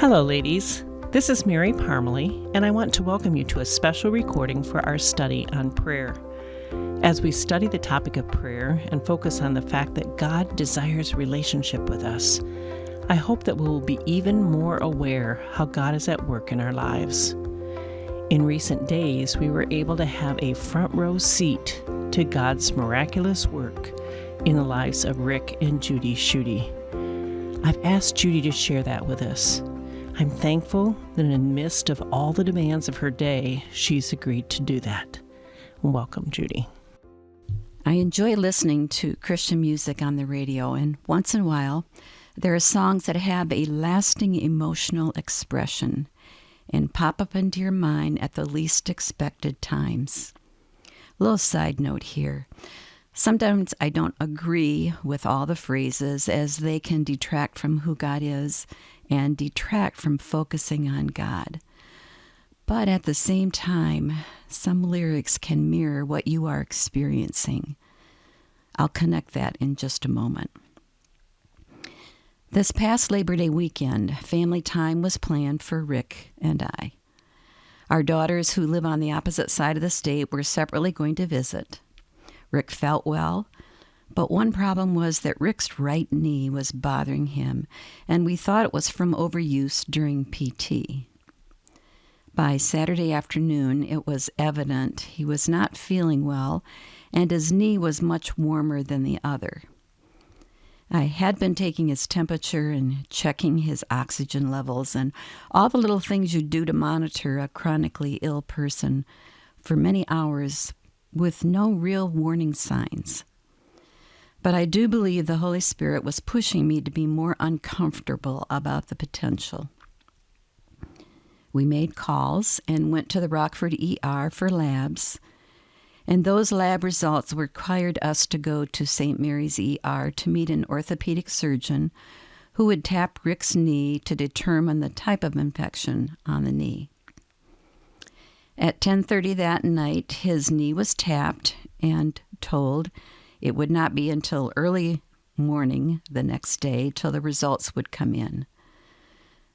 Hello, ladies. This is Mary Parmalee, and I want to welcome you to a special recording for our study on prayer. As we study the topic of prayer and focus on the fact that God desires relationship with us, I hope that we will be even more aware how God is at work in our lives. In recent days, we were able to have a front row seat to God's miraculous work in the lives of Rick and Judy Schutte. I've asked Judy to share that with us. I'm thankful that in the midst of all the demands of her day, she's agreed to do that. Welcome, Judy. I enjoy listening to Christian music on the radio, and once in a while, there are songs that have a lasting emotional expression and pop up into your mind at the least expected times. Little side note here. Sometimes I don't agree with all the phrases, as they can detract from who God is and detract from focusing on God. But at the same time, some lyrics can mirror what you are experiencing. I'll connect that in just a moment. This past Labor Day weekend, family time was planned for Rick and I. Our daughters, who live on the opposite side of the state, were separately going to visit. Rick felt well, but one problem was that Rick's right knee was bothering him, and we thought it was from overuse during PT. By Saturday afternoon, it was evident he was not feeling well, and his knee was much warmer than the other. I had been taking his temperature and checking his oxygen levels and all the little things you do to monitor a chronically ill person for many hours with no real warning signs. But I do believe the Holy Spirit was pushing me to be more uncomfortable about the potential. We made calls and went to the Rockford ER for labs, and those lab results required us to go to St. Mary's ER to meet an orthopedic surgeon who would tap Rick's knee to determine the type of infection on the knee. At 10:30 that night, his knee was tapped and told it would not be until early morning the next day till the results would come in.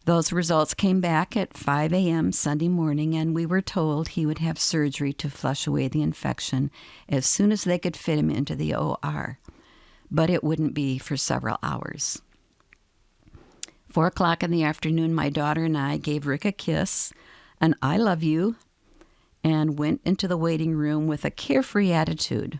Those results came back at 5 a.m. Sunday morning, and we were told he would have surgery to flush away the infection as soon as they could fit him into the OR, but it wouldn't be for several hours. 4 o'clock in the afternoon, my daughter and I gave Rick a kiss, an "I love you," and went into the waiting room with a carefree attitude.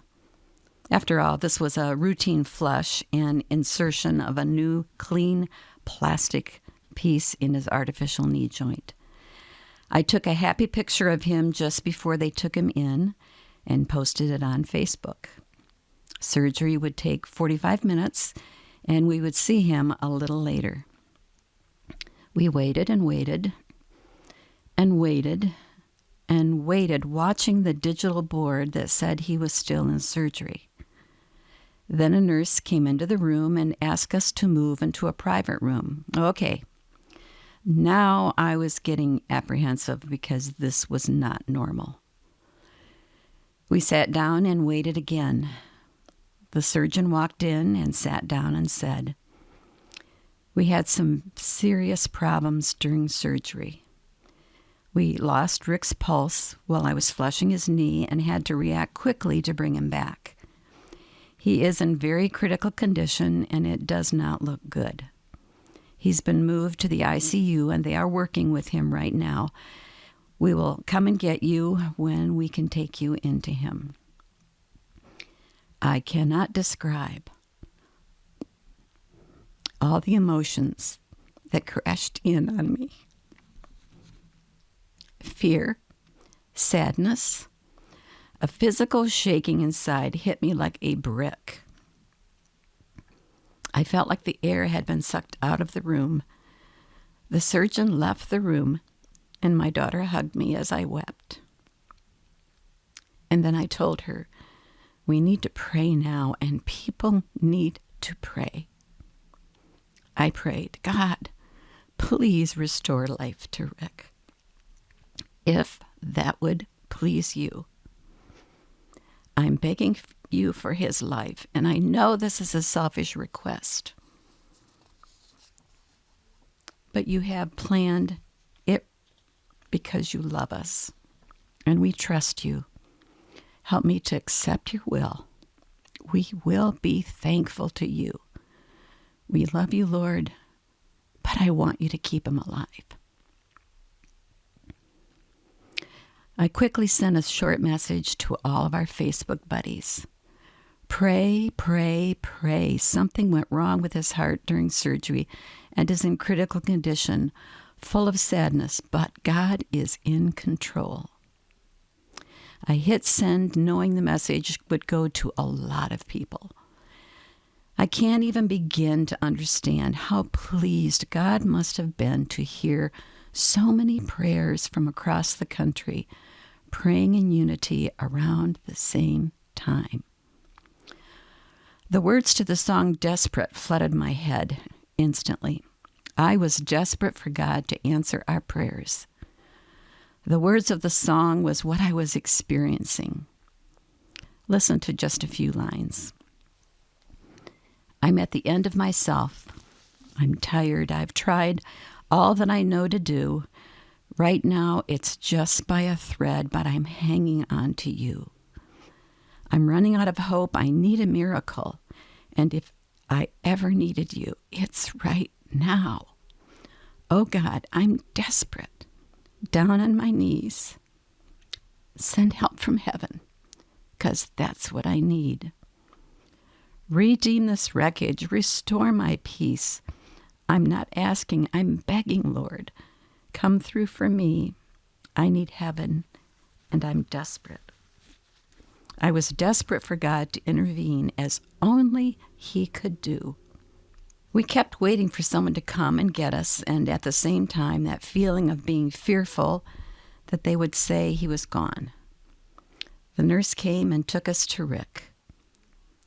After all, this was a routine flush and insertion of a new, clean plastic piece in his artificial knee joint. I took a happy picture of him just before they took him in and posted it on Facebook. Surgery would take 45 minutes, and we would see him a little later. We waited and waited and waited and waited, watching the digital board that said he was still in surgery. Then a nurse came into the room and asked us to move into a private room. Okay. Now I was getting apprehensive because this was not normal. We sat down and waited again. The surgeon walked in and sat down and said, "We had some serious problems during surgery. We lost Rick's pulse while I was flushing his knee and had to react quickly to bring him back. He is in very critical condition, and it does not look good. He's been moved to the ICU, and they are working with him right now. We will come and get you when we can take you into him." I cannot describe all the emotions that crashed in on me. Fear, sadness, a physical shaking inside hit me like a brick. I felt like the air had been sucked out of the room. The surgeon left the room, and my daughter hugged me as I wept. And then I told her, "We need to pray now, and people need to pray." I prayed, "God, please restore life to Rick, if that would please you. I'm begging you for his life, and I know this is a selfish request. but you have planned it because you love us, and we trust you. Help me to accept your will. We will be thankful to you. We love you, Lord, but I want you to keep him alive. I quickly sent a short message to all of our Facebook buddies. Pray, pray, pray. Something went wrong with his heart during surgery and is in critical condition, full of sadness, but God is in control. I hit send knowing the message would go to a lot of people. I can't even begin to understand how pleased God must have been to hear so many prayers from across the country, praying in unity around the same time. The words to the song Desperate flooded my head instantly. I was desperate for God to answer our prayers. The words of the song was what I was experiencing. Listen to just a few lines. I'm at the end of myself. I'm tired. I've tried all that I know to do. Right now, it's just by a thread, but I'm hanging on to you. I'm running out of hope. I need a miracle. And if I ever needed you, it's right now. Oh God, I'm desperate. Down on my knees. Send help from heaven, because that's what I need. Redeem this wreckage. Restore my peace. I'm not asking, I'm begging, Lord. Come through for me. I need heaven, and I'm desperate. I was desperate for God to intervene as only He could do. We kept waiting for someone to come and get us, and at the same time, that feeling of being fearful that they would say he was gone. The nurse came and took us to Rick.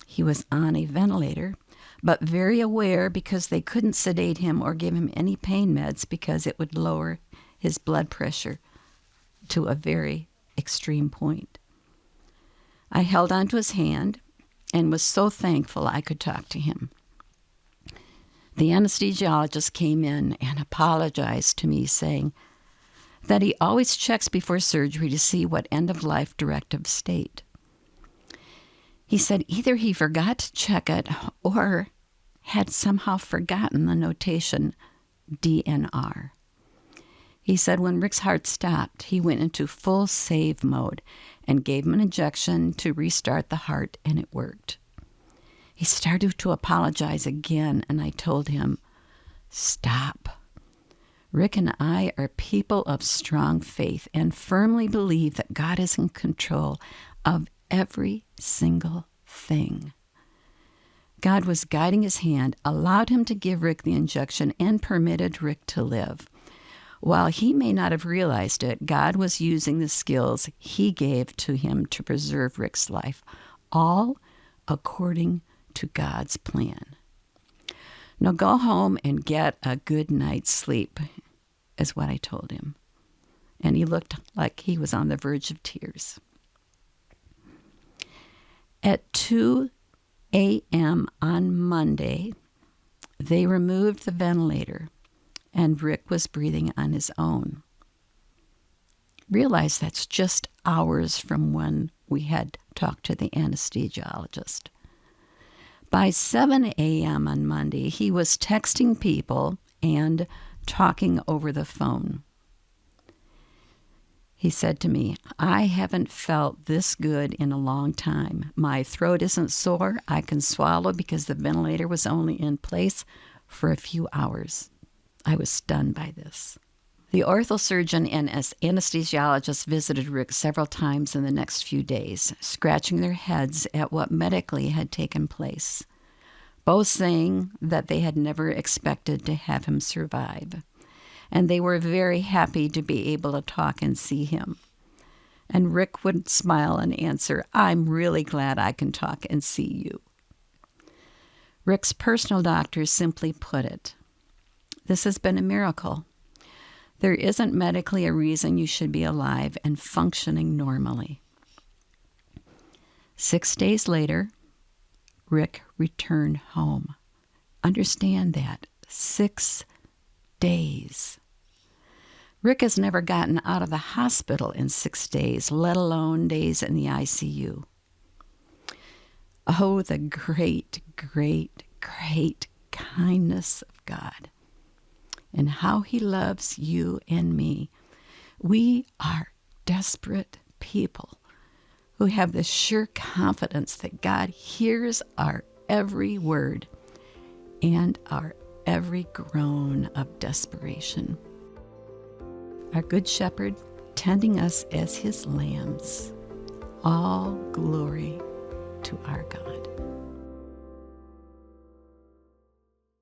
He was on a ventilator, but very aware because they couldn't sedate him or give him any pain meds because it would lower his blood pressure to a very extreme point. I held onto his hand and was so thankful I could talk to him. The anesthesiologist came in and apologized to me, saying that he always checks before surgery to see what end-of-life directive state. He said either he forgot to check it or had somehow forgotten the notation DNR. He said when Rick's heart stopped, he went into full save mode and gave him an injection to restart the heart, and it worked. He started to apologize again, and I told him, stop. Rick and I are people of strong faith and firmly believe that God is in control of every single thing. God was guiding his hand, allowed him to give Rick the injection, and permitted Rick to live. While he may not have realized it, God was using the skills he gave to him to preserve Rick's life, all according to God's plan. Now go home and get a good night's sleep, is what I told him. And he looked like he was on the verge of tears. At 2 a.m. on Monday, they removed the ventilator, and Rick was breathing on his own. Realize that's just hours from when we had talked to the anesthesiologist. By 7 a.m. on Monday, he was texting people and talking over the phone. He said to me, I haven't felt this good in a long time. My throat isn't sore. I can swallow because the ventilator was only in place for a few hours. I was stunned by this. The orthosurgeon and anesthesiologist visited Rick several times in the next few days, scratching their heads at what medically had taken place, both saying that they had never expected to have him survive, and they were very happy to be able to talk and see him. And Rick would smile and answer, I'm really glad I can talk and see you. Rick's personal doctor simply put it, this has been a miracle. There isn't medically a reason you should be alive and functioning normally. 6 days later, Rick returned home. Understand that. 6 days. Rick has never gotten out of the hospital in 6 days, let alone days in the ICU. Oh, the great, great, great kindness of God and how He loves you and me. We are desperate people who have the sure confidence that God hears our every word and our every groan of desperation. Our Good Shepherd tending us as His lambs. All glory to our God.